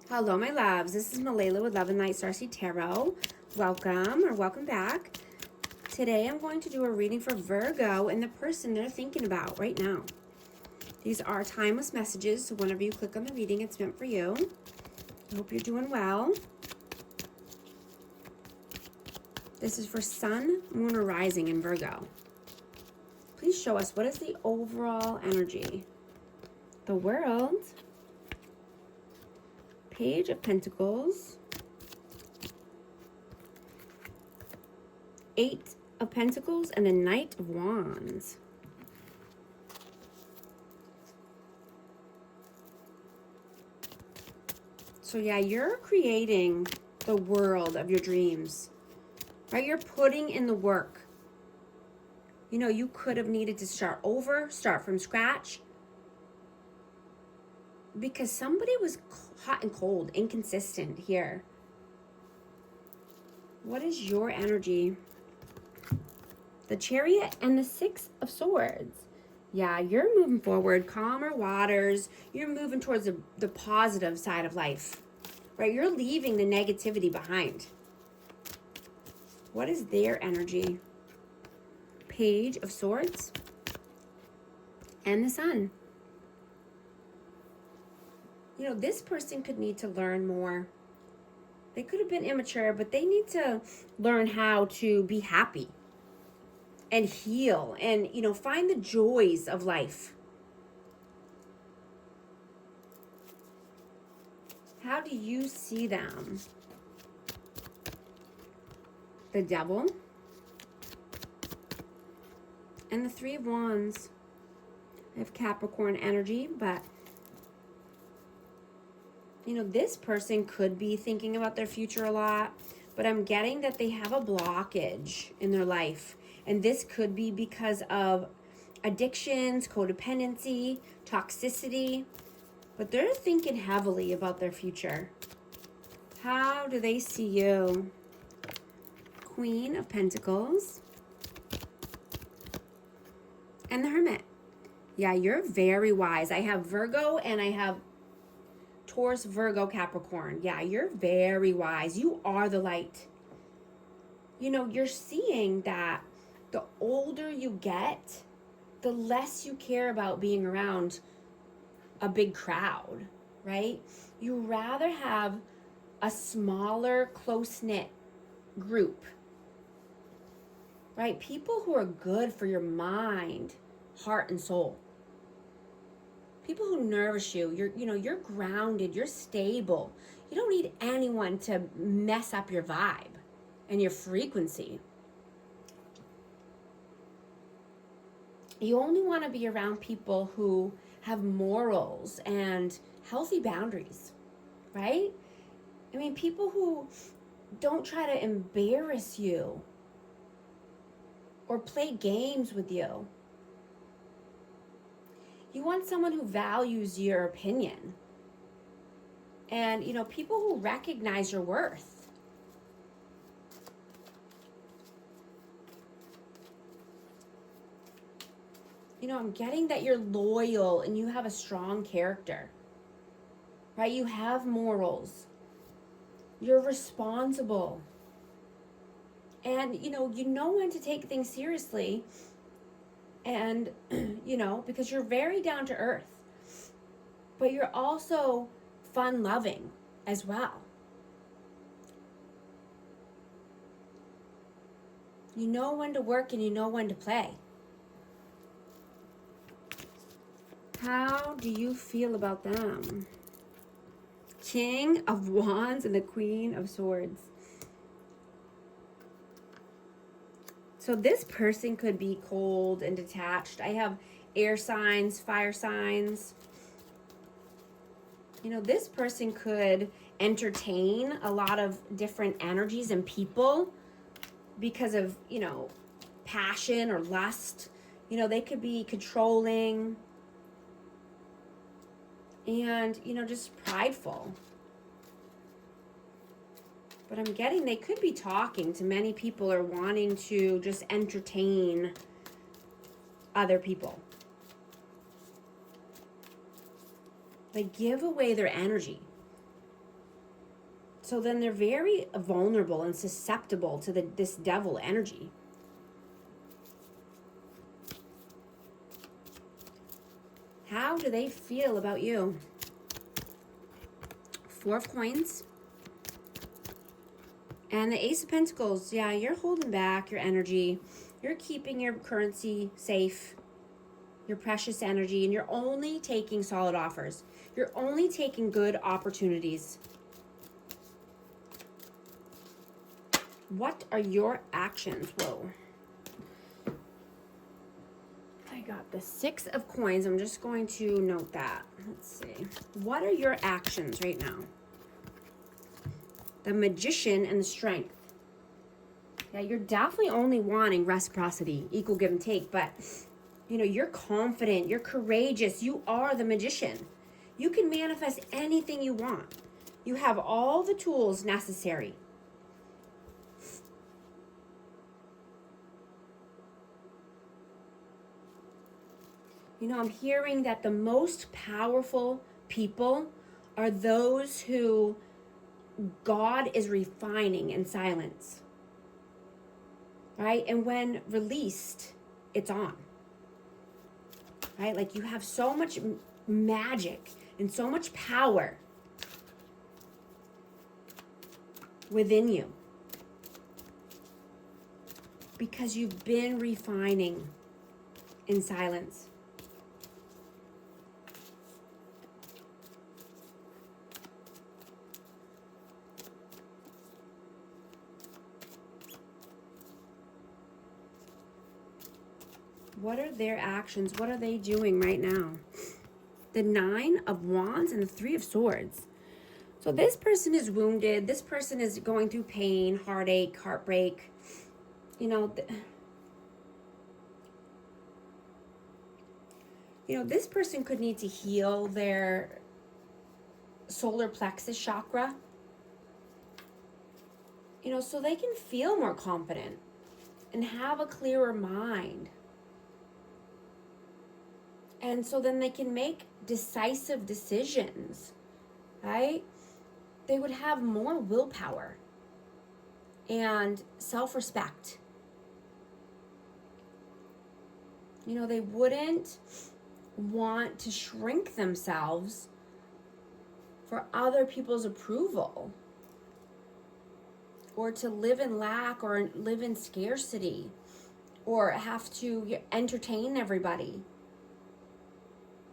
Hello, my loves. This is Malayla with Love and Light Starseed Tarot. Welcome back. Today I'm going to do a reading for Virgo and the person they're thinking about right now. These are timeless messages, so whenever you click on the reading, it's meant for you. I hope you're doing well. This is for Sun, Moon, or Rising in Virgo. Please show us, what is the overall energy? The World, Page of Pentacles, Eight of Pentacles, and the Knight of Wands. So yeah, you're creating the world of your dreams, right? You're putting in the work. You know, you could have needed to start over, start from scratch, because somebody was hot and cold, inconsistent here. What is your energy? The Chariot and the Six of Swords. Yeah, you're moving forward, calmer waters. You're moving towards the positive side of life, right? You're leaving the negativity behind. What is their energy? Page of Swords and the Sun. You know, this person could need to learn more. They could have been immature, but they need to learn how to be happy and heal and, you know, find the joys of life. How do you see them? The Devil and the Three of Wands. I have Capricorn energy, but you know, this person could be thinking about their future a lot, but I'm getting that they have a blockage in their life. And this could be because of addictions, codependency, toxicity, but they're thinking heavily about their future. How do they see you? Queen of Pentacles and the Hermit. Yeah, you're very wise. I have Virgo and I have Taurus, Virgo, Capricorn. Yeah, you're very wise. You are the light. You know, you're seeing that the older you get, the less you care about being around a big crowd, right? You rather have a smaller, close-knit group, right? People who are good for your mind, heart, and soul. People who nourish you. You're grounded, you're stable. You don't need anyone to mess up your vibe and your frequency. You only want to be around people who have morals and healthy boundaries, right? I mean, people who don't try to embarrass you or play games with you. You want someone who values your opinion. And, you know, people who recognize your worth. You know, I'm getting that you're loyal and you have a strong character, right? You have morals. You're responsible. And, you know when to take things seriously. And, you know, because you're very down to earth. But you're also fun-loving as well. You know when to work and you know when to play. How do you feel about them? King of Wands and the Queen of Swords. So this person could be cold and detached. I have air signs, fire signs. You know, this person could entertain a lot of different energies and people because of, you know, passion or lust. You know, they could be controlling and, you know, just prideful. But I'm getting they could be talking to many people or wanting to just entertain other people. They give away their energy. So then they're very vulnerable and susceptible to this devil energy. How do they feel about you? Four of Coins. And the Ace of Pentacles. Yeah, you're holding back your energy. You're keeping your currency safe, your precious energy, and you're only taking solid offers. You're only taking good opportunities. What are your actions? Whoa. I got the Six of Coins. I'm just going to note that. Let's see. What are your actions right now? The Magician and the Strength. Yeah, you're definitely only wanting reciprocity, equal give and take, but you know, you're confident, you're courageous, you are the Magician. You can manifest anything you want. You have all the tools necessary. You know, I'm hearing that the most powerful people are those who God is refining in silence. Right? And when released, it's on. Right? Like you have so much magic and so much power within you because you've been refining in silence. What are their actions? What are they doing right now? The Nine of Wands and the Three of Swords. So this person is wounded. This person is going through pain, heartache, heartbreak. You know, this person could need to heal their solar plexus chakra. You know, so they can feel more confident and have a clearer mind. And so then they can make decisive decisions, right? They would have more willpower and self-respect. You know, they wouldn't want to shrink themselves for other people's approval or to live in lack or live in scarcity or have to entertain everybody.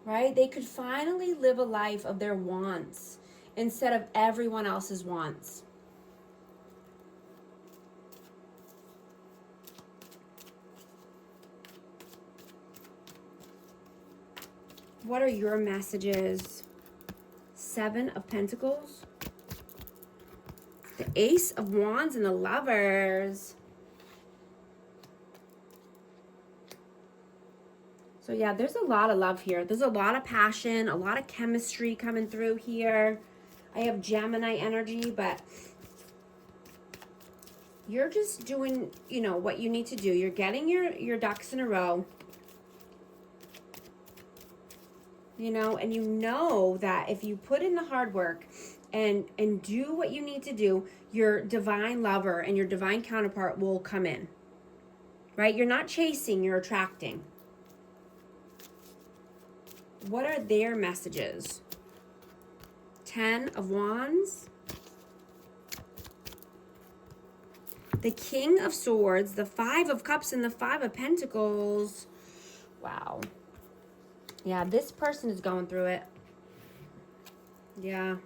Right? They could finally live a life of their wants instead of everyone else's wants. What are your messages? Seven of Pentacles, the Ace of Wands, and the Lovers. So yeah, there's a lot of love here. There's a lot of passion, a lot of chemistry coming through here. I have Gemini energy, but you're just doing, you know, what you need to do. You're getting your ducks in a row. You know, and you know that if you put in the hard work and do what you need to do, your divine lover and your divine counterpart will come in. Right? You're not chasing, you're attracting. What are their messages? Ten of Wands, the King of Swords, the Five of Cups, and the Five of Pentacles. Wow. Yeah, this person is going through it. Yeah.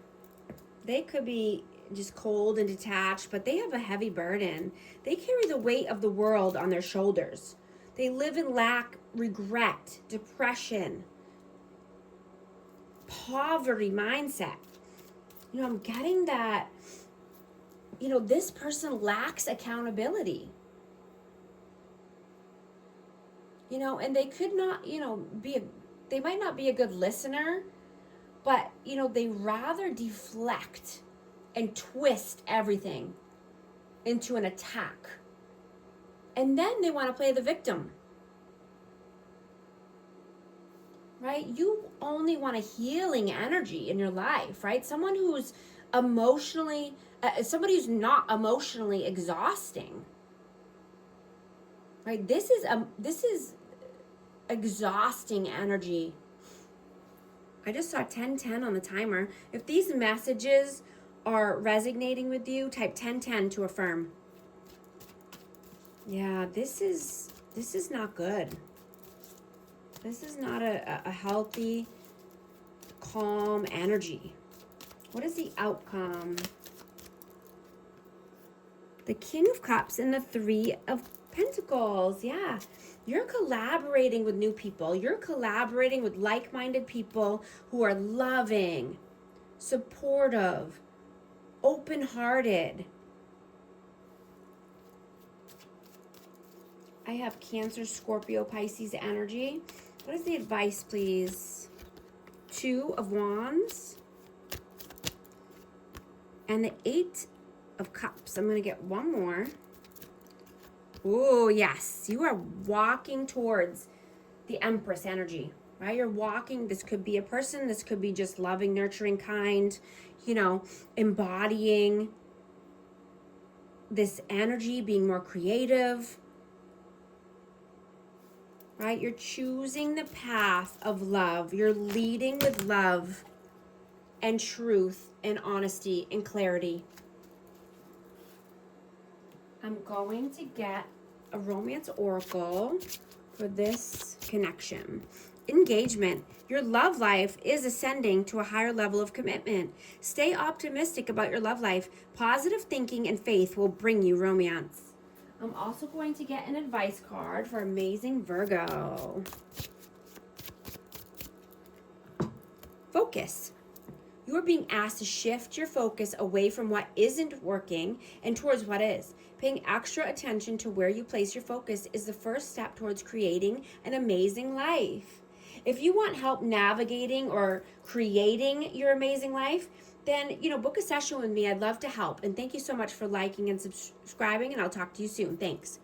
They could be just cold and detached, but they have a heavy burden. They carry the weight of the world on their shoulders. They live in lack, regret, depression, poverty mindset. You know, I'm getting that, you know, this person lacks accountability. You know, and they could not, you know, they might not be a good listener, but, you know, they rather deflect and twist everything into an attack. And then they want to play the victim. right? You only want a healing energy in your life, right? Someone who's emotionally, somebody who's not emotionally exhausting, right? This is exhausting energy. I just saw 1010 on the timer. If these messages are resonating with you, type 1010 to affirm. Yeah, this is not good. This is not a healthy, calm energy. What is the outcome? The King of Cups and the Three of Pentacles. Yeah, you're collaborating with new people. You're collaborating with like-minded people who are loving, supportive, open-hearted. I have Cancer, Scorpio, Pisces energy. What is the advice, please? Two of Wands and the Eight of Cups. I'm going to get one more. Oh, yes. You are walking towards the Empress energy, right? You're walking. This could be a person. This could be just loving, nurturing, kind, embodying this energy, being more creative, right? You're choosing the path of love. You're leading with love and truth and honesty and clarity. I'm going to get a romance oracle for this connection. Engagement. Your love life is ascending to a higher level of commitment. Stay optimistic about your love life. Positive thinking and faith will bring you romance. I'm also going to get an advice card for amazing Virgo. Focus. You are being asked to shift your focus away from what isn't working and towards what is. Paying extra attention to where you place your focus is the first step towards creating an amazing life. If you want help navigating or creating your amazing life, then, book a session with me. I'd love to help. And thank you so much for liking and subscribing, and I'll talk to you soon. Thanks.